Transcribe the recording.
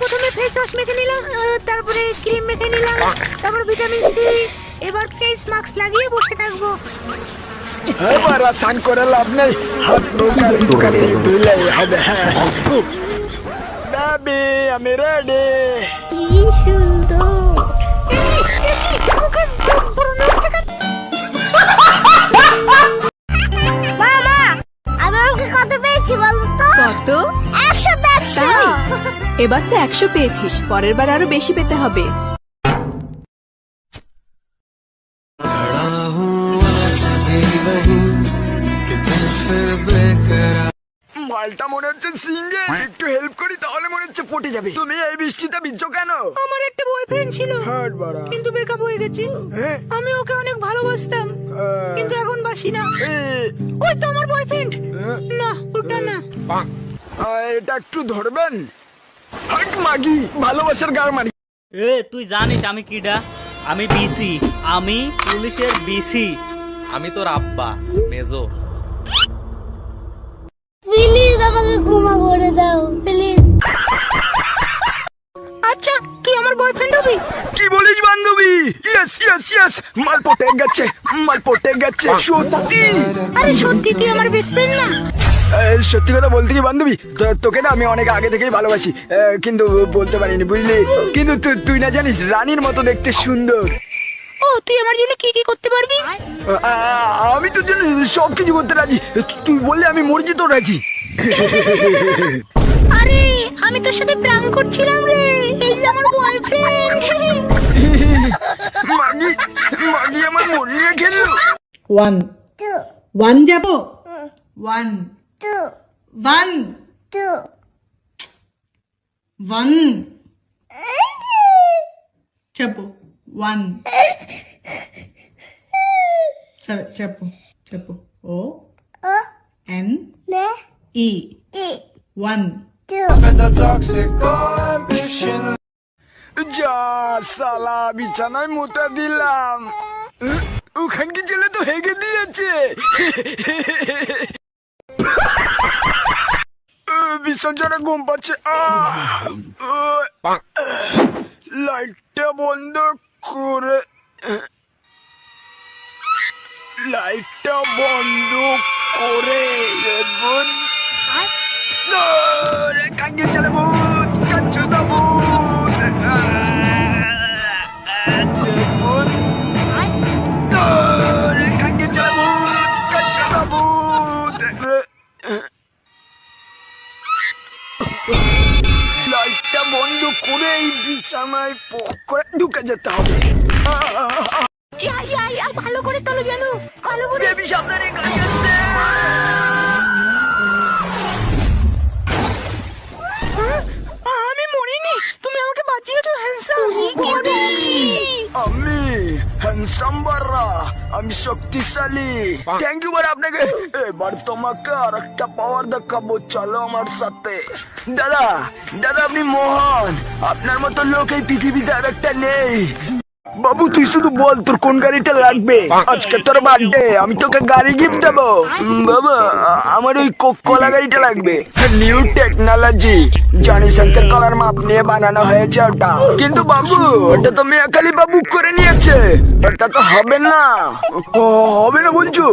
প্রথমে face wash মেখে নিলাম, তারপরে ক্রিম মেখে নিলাম, তারপর ভিটামিন সি। এবার ফেস মাস্ক লাগিয়ে বসে থাকবো। এবার স্নান করে লাভ নেই, হাত মুখ আর একটুখানি ধুলেই হবে। বেবি আমি রেডি। কি সুন্দর। মামা, আমি অঙ্কে কত পেয়েছি বলো তো? কত? 100 100। তাই? এবার তো 100 পেয়েছিস, পরের বার আরো বেশি পেতে হবে। মালটা মনে হচ্ছে সিঙ্গে, একটু হেল্প করি তাহলে মনে হচ্ছে পটে যাবে। তুমি এই বৃষ্টিতে ভিজছো কেন? আমার একটা বয়ফ্রেন্ড ছিল, হাট বাড়া। কিন্তু ব্রেকআপ হয়ে গেছে। হ্যাঁ? আমি ওকে অনেক ভালোবাসতাম, কিন্তু এখন বাসি না। ওই তো আমার বয়ফ্রেন্ড। না ওটা না। এটা একটু ধরবেন? হাট মাগি, ভালোবাসার গার মারি। এ তুই জানিস আমি কিডা? আমি বিসি, আমি পুলিশের বিসি। আমি তোর আব্বা মেজো। প্লিজ আমাকে ক্ষমা করে দাও প্লিজ। আচ্ছা তুই আমার বয়ফ্রেন্ড হবি? কি বলিস বান্ধবী? ইয়েস ইয়েস ইয়েস, মাল পটে গেছে, মাল পটে গেছে সত্যি। আরে সত্যি তুই আমার বেস্ট ফ্রেন্ড না? সত্যি কথা বলতে কি বান্ধবী, তোকে না আমি অনেক আগে থেকেই ভালোবাসি, কিন্তু বলতে পারিনি বুঝলি। কিন্তু তুই না জানিস রানীর মতো দেখতে সুন্দর। ও তুই আমার জন্য কি কি করতে পারবি? আমি তোর জন্য সবকিছু করতে রাজি, তুই বললে আমি মরে যেতেও রাজি। আরে আমি তোর সাথে প্র্যাঙ্ক করছিলাম রে, এই যে আমার বয়ফ্রেন্ড। মাগি মাগি আমার মন নিয়ে খেললো। 1 2 1 যাবো 1 2 1 2 1 చెప్పు 1 సరే చెప్పు చెప్పు ఓ O N N E E 1 2 যা সালা বিছানায় মুতে দিলাম, ওখানকে ছেলে তো হেগে দিয়েছে। ভীষণ জোরে ঘুম পাচ্ছে। লাইটটা বন্ধ করে, লাইটটা বন্ধ করে কাঙ্গে চলে ভূত, কাচ্চু না ভূত, কাঙ্গে চলে ভূত, কাচ্চু না ভূত। লাইটটা বন্ধ করে এই বিছানায় পক করে ঢুকে যেতে হবে। ইয়া ইয়া ইয়া, ভালো করে তোলো যেন, ভালো করে। বেবি সামনে গাড়ি আসছে। আমি মরিনি, তুমি আমাকে বাঁচিয়েছো হ্যান্ডসাম। আমি হ্যান্ডসাম বাররা, আমি শক্তিশালী। থ্যাংক ইউ বার আপনাকে। এবার তোমাকে আর একটা পাওয়ার দেখাবো, চলো আমার সাথে। দাদা দাদা আপনি মহান, আপনার মতো লোক এই পৃথিবীতে আর একটা নেই। বাবু তুই শুধু বল তোর কোন গাড়িটা লাগবে, আজকে তোর বার্থডে, আমি তোকে গাড়ি গিফট দেবো। বাবা আমার ওই কোক কলা গাড়িটা লাগবে, নিউ টেকনোলজি, জনি সেন্সর কলার মাপ নিয়ে বানানো হয়েছে ওটা। কিন্তু বাবু ওটা তো মেয়াকালি বাবু করে নিয়েছে, ওটা তো হবে না। হবে না বলছো?